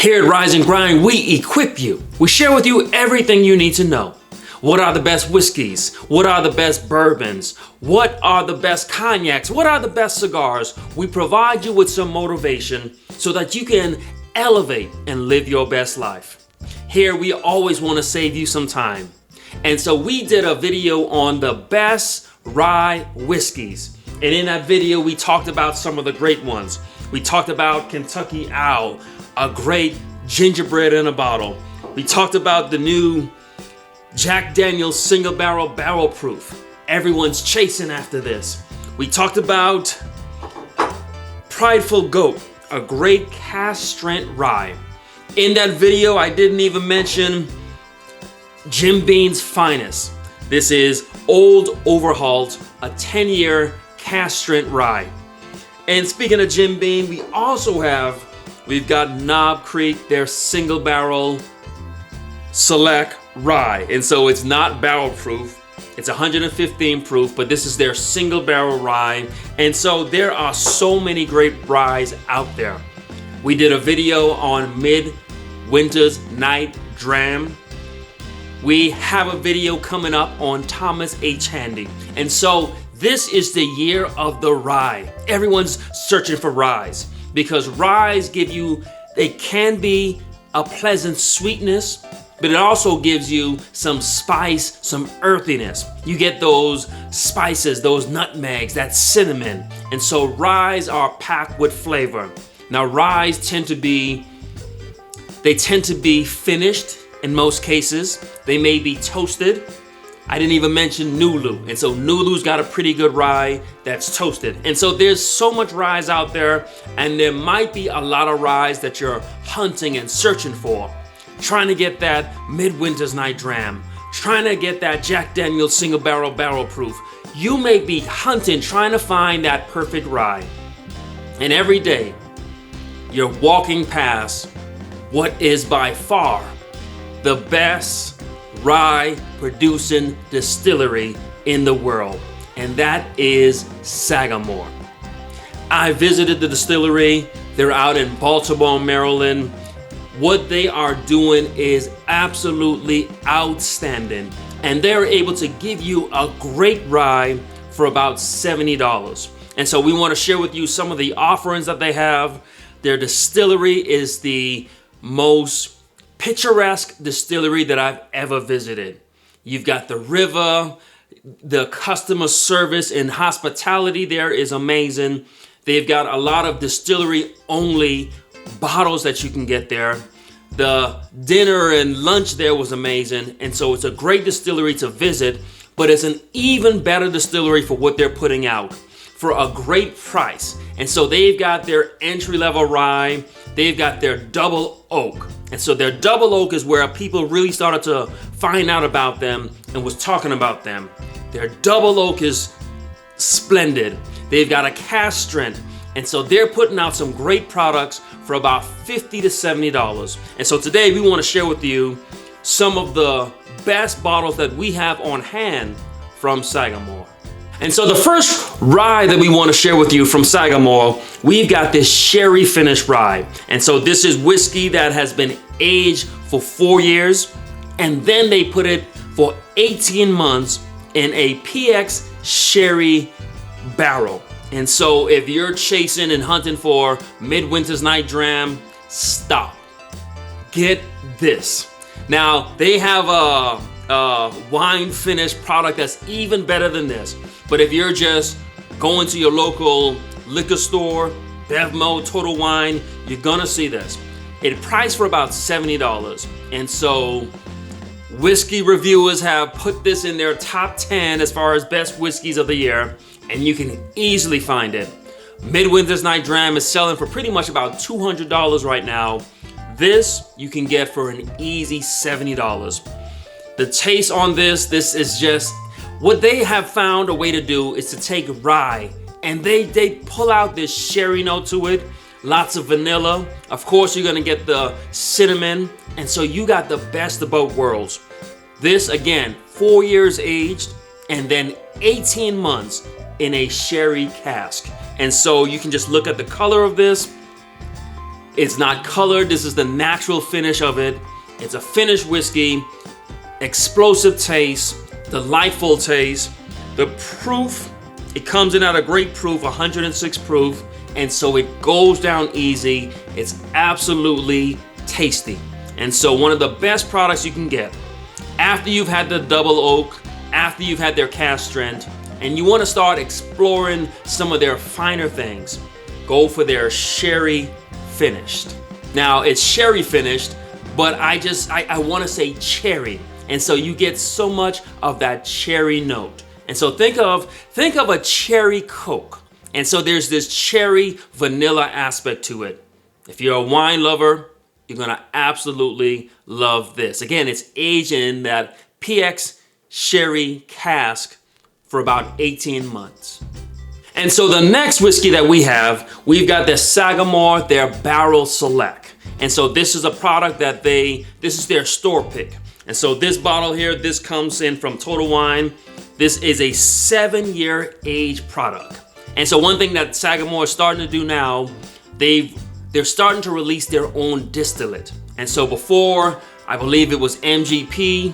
Here at Rise and Grind, we equip you. We share with you everything you need to know. What are the best whiskeys? What are the best bourbons? What are the best cognacs? What are the best cigars? We provide you with some motivation so that you can elevate and live your best life. Here, we always want to save you some time. And so we did a video on the best rye whiskeys. And in that video, we talked about some of the great ones. We talked about Kentucky Owl, a great gingerbread in a bottle. We talked about the new Jack Daniel's single barrel proof. Everyone's chasing after this. We talked about Prideful Goat, a great cast strength rye. In that video, I didn't even mention Jim Beam's Finest. This is old overhauled, a 10-year cast strength rye. And speaking of Jim Beam, we've got Knob Creek, their single barrel select rye. And so it's not barrel proof. It's 115 proof, but this is their single barrel rye. And so there are so many great ryes out there. We did a video on Midwinter's Night Dram. We have a video coming up on Thomas H. Handy. And so this is the year of the rye. Everyone's searching for ryes because ryes they can be a pleasant sweetness, but it also gives you some spice, some earthiness. You get those spices, those nutmegs, that cinnamon. And so ryes are packed with flavor. Now ryes tend to be finished in most cases. They may be toasted. I didn't even mention Nulu. And so Nulu's got a pretty good rye that's toasted. And so there's so much ryes out there, and there might be a lot of ryes that you're hunting and searching for. Trying to get that Midwinter's Night Dram, trying to get that Jack Daniel's single barrel proof. You may be hunting, trying to find that perfect rye. And every day, you're walking past what is by far the best rye producing distillery in the world, and that is Sagamore. I visited the distillery. They're out in Baltimore, Maryland. What they are doing is absolutely outstanding, and they're able to give you a great rye for about $70. And so we want to share with you some of the offerings that they have. Their distillery is the most picturesque distillery that I've ever visited. You've got the river, the customer service and hospitality there is amazing. They've got a lot of distillery only bottles that you can get there. The dinner and lunch there was amazing. And so it's a great distillery to visit, but it's an even better distillery for what they're putting out for a great price. And so they've got their entry-level rye. They've got their double oak. And so their double oak is where people really started to find out about them and was talking about them. Their double oak is splendid. They've got a cast strength. And so they're putting out some great products for about $50 to $70. And so today we want to share with you some of the best bottles that we have on hand from Sagamore. And so the first rye that we want to share with you from Sagamore, we've got this sherry finished rye. And so this is whiskey that has been aged for 4 years, and then they put it for 18 months in a PX sherry barrel. And so if you're chasing and hunting for Midwinter's Night Dram, stop. Get this. Now they have a wine finished product that's even better than this. But if you're just going to your local liquor store, Bevmo, Total Wine, you're gonna see this. It priced for about $70. And so whiskey reviewers have put this in their top 10 as far as best whiskeys of the year, and you can easily find it. Midwinter's Night Dram is selling for pretty much about $200 right now. This you can get for an easy $70. The taste on this is just, what they have found a way to do is to take rye and they pull out this sherry note to it, lots of vanilla. Of course, you're gonna get the cinnamon, and so you got the best of both worlds. This, again, 4 years aged, and then 18 months in a sherry cask. And so you can just look at the color of this. It's not colored. This is the natural finish of it. It's a finished whiskey, explosive taste, delightful taste. The proof, it comes in at a great proof, 106 proof, and so it goes down easy. It's absolutely tasty. And so one of the best products you can get after you've had the double oak, after you've had their cask strength, and you want to start exploring some of their finer things, go for their sherry finished. Now it's sherry finished, but I want to say cherry. And so you get so much of that cherry note. And so think of a cherry Coke. And so there's this cherry vanilla aspect to it. If you're a wine lover, you're gonna absolutely love this. Again, it's aged in that PX sherry cask for about 18 months. And so the next whiskey that we've got the Sagamore, their Barrel Select. And so this is a product that this is their store pick. And so this bottle here, this comes in from Total Wine. This is a 7-year age product. And so one thing that Sagamore is starting to do now, they're starting to release their own distillate. And so before, I believe it was MGP,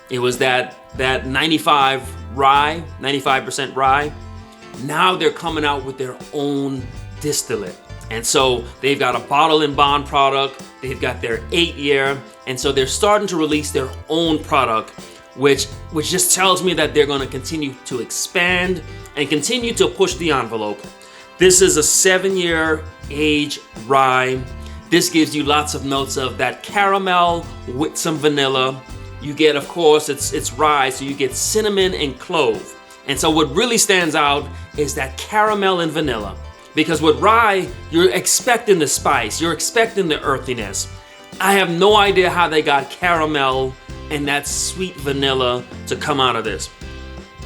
it was that 95% rye. Now they're coming out with their own distillate. And so they've got a bottle and bond product, they've got their 8-year, and so they're starting to release their own product, which just tells me that they're gonna continue to expand and continue to push the envelope. This is a 7-year age rye. This gives you lots of notes of that caramel with some vanilla. You get, of course, it's rye, so you get cinnamon and clove. And so what really stands out is that caramel and vanilla. Because with rye, you're expecting the spice, you're expecting the earthiness. I have no idea how they got caramel and that sweet vanilla to come out of this.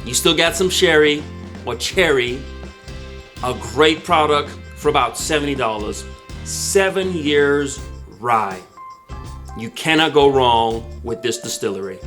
You still got some sherry or cherry, a great product for about $70. 7 years rye. You cannot go wrong with this distillery.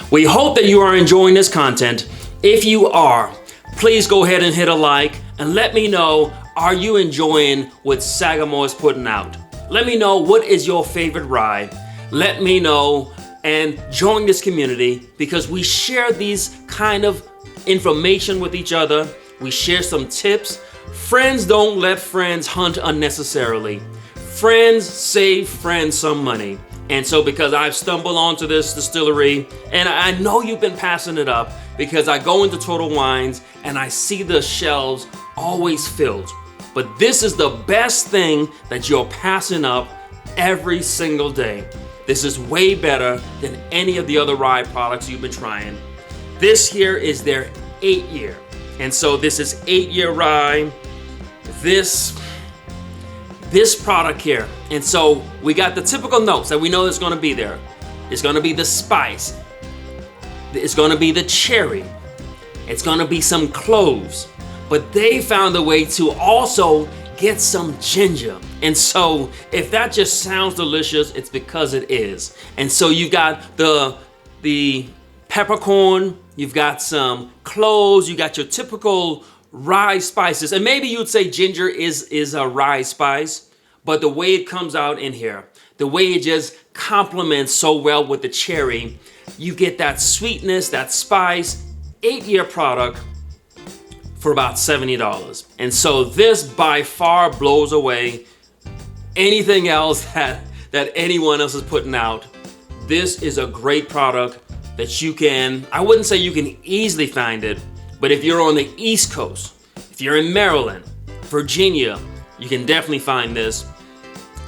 We hope that you are enjoying this content. If you are, please go ahead and hit a like and let me know, are you enjoying what Sagamore is putting out? Let me know what is your favorite rye. Let me know and join this community because we share these kind of information with each other. We share some tips. Friends don't let friends hunt unnecessarily. Friends save friends some money. And so because I've stumbled onto this distillery and I know you've been passing it up because I go into Total Wines and I see the shelves always filled. But this is the best thing that you're passing up every single day. This is way better than any of the other rye products you've been trying. This here is their 8-year. And so this is 8-year rye. This product here. And so we got the typical notes that we know is gonna be there. It's gonna be the spice. It's gonna be the cherry. It's gonna be some cloves. But they found a way to also get some ginger. And so if that just sounds delicious, it's because it is. And so you've got the peppercorn, you've got some cloves, you got your typical rye spices. And maybe you'd say ginger is a rye spice, but the way it comes out in here, the way it just complements so well with the cherry, you get that sweetness, that spice. 8-year product for about $70. And so this by far blows away anything else that anyone else is putting out. This is a great product that you can, I wouldn't say you can easily find it, but if you're on the East Coast, if you're in Maryland, Virginia, you can definitely find this.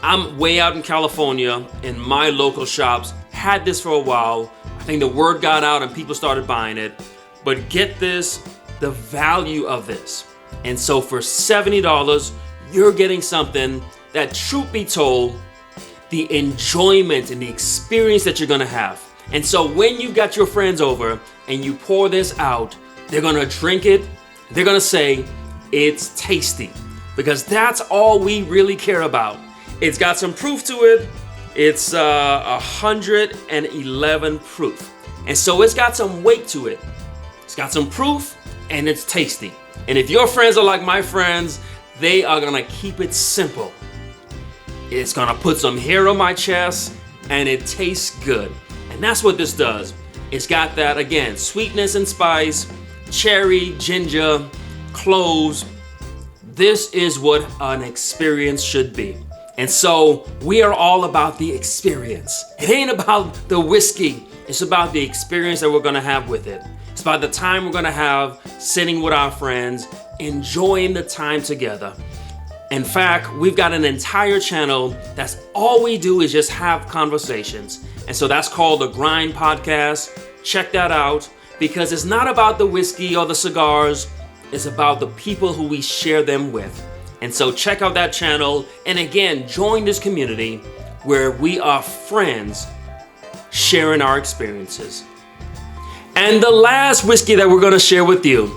I'm way out in California and my local shops had this for a while. I think the word got out and people started buying it. But get this, the value of this. And so for $70, you're getting something that, truth be told, the enjoyment and the experience that you're gonna have. And so when you got your friends over and you pour this out, they're gonna drink it, they're gonna say, it's tasty. Because that's all we really care about. It's got some proof to it. It's 111 proof. And so it's got some weight to it. It's got some proof and it's tasty. And if your friends are like my friends, they are gonna keep it simple. It's gonna put some hair on my chest, and it tastes good. And that's what this does. It's got that, again, sweetness and spice, cherry, ginger, cloves. This is what an experience should be. And so we are all about the experience. It ain't about the whiskey. It's about the experience that we're gonna have with it. It's about the time we're gonna have sitting with our friends, enjoying the time together. In fact, we've got an entire channel that's all we do is just have conversations. And so that's called the Grind Podcast. Check that out, because it's not about the whiskey or the cigars. It's about the people who we share them with. And so check out that channel. And again, join this community where we are friends sharing our experiences. And the last whiskey that we're going to share with you,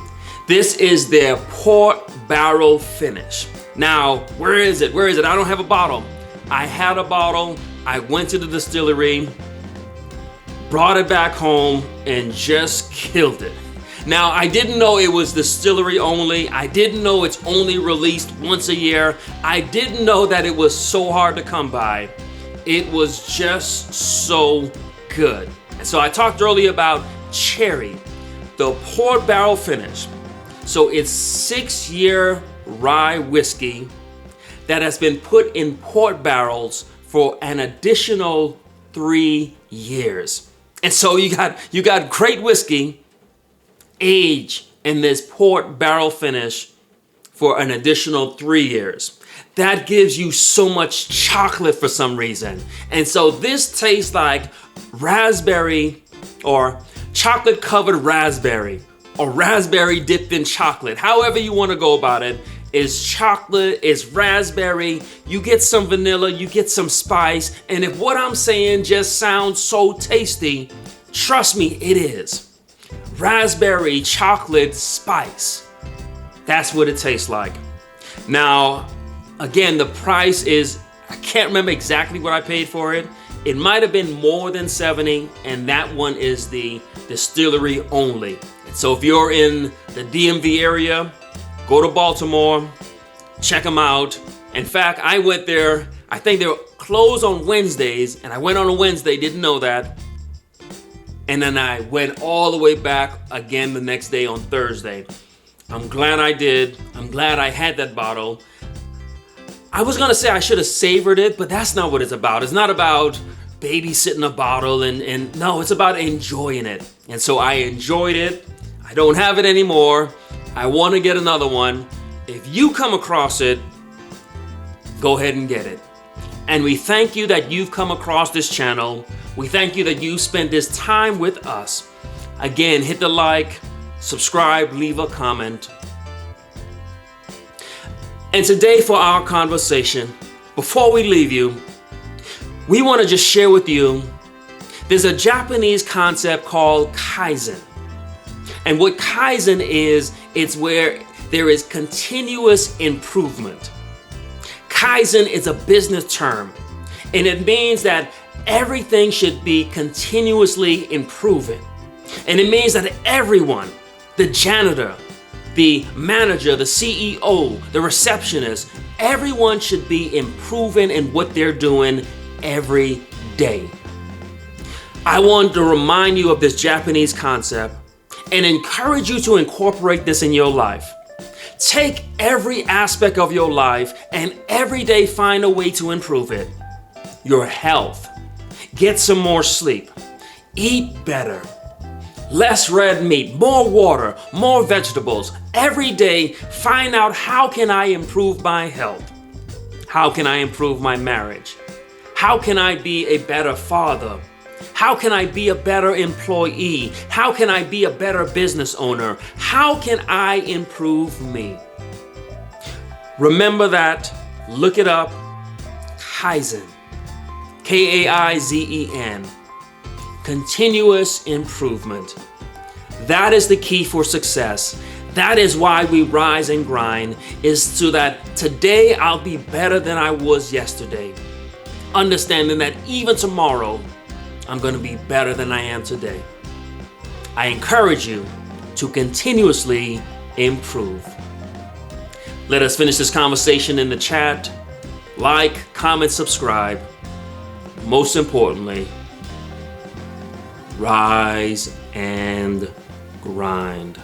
this is their port barrel finish. Now, where is it? Where is it? I don't have a bottle. I had a bottle. I went to the distillery, brought it back home, and just killed it. Now, I didn't know it was distillery only. I didn't know it's only released once a year. I didn't know that it was so hard to come by. It was just so good. And so I talked earlier about Cherry, the port barrel finish. So it's 6-year rye whiskey that has been put in port barrels for an additional 3 years. And so you got great whiskey aged in this port barrel finish for an additional 3 years. That gives you so much chocolate for some reason. And so this tastes like raspberry, or chocolate covered raspberry, or raspberry dipped in chocolate. However you want to go about it. Is chocolate, is raspberry, you get some vanilla, you get some spice, and if what I'm saying just sounds so tasty, trust me, it is. Raspberry, chocolate, spice. That's what it tastes like. Now, again, the price is, I can't remember exactly what I paid for it. It might have been more than $70, and that one is the distillery only. So if you're in the DMV area, go to Baltimore, check them out. In fact, I went there, I think they were closed on Wednesdays, and I went on a Wednesday, didn't know that. And then I went all the way back again the next day on Thursday. I'm glad I did. I'm glad I had that bottle. I was gonna say I should have savored it, but that's not what it's about. It's not about babysitting a bottle and no, it's about enjoying it. And so I enjoyed it. I don't have it anymore. I want to get another one. If you come across it, go ahead and get it. And we thank you that you've come across this channel. We thank you that you spent this time with us. Again, hit the like, subscribe, leave a comment. And today for our conversation, before we leave you, we want to just share with you, there's a Japanese concept called Kaizen. And what Kaizen is, it's where there is continuous improvement. Kaizen is a business term, and it means that everything should be continuously improving. And it means that everyone, the janitor, the manager, the CEO, the receptionist, everyone should be improving in what they're doing every day. I want to remind you of this Japanese concept and encourage you to incorporate this in your life. Take every aspect of your life and every day find a way to improve it. Your health. Get some more sleep. Eat better. Less red meat, more water, more vegetables. Every day find out, how can I improve my health? How can I improve my marriage? How can I be a better father? How can I be a better employee? How can I be a better business owner? How can I improve me? Remember that. Look it up. Kaizen. Kaizen. Continuous improvement. That is the key for success. That is why we rise and grind, is so that today I'll be better than I was yesterday. Understanding that even tomorrow, I'm going to be better than I am today. I encourage you to continuously improve. Let us finish this conversation in the chat. Like, comment, subscribe. Most importantly, rise and grind.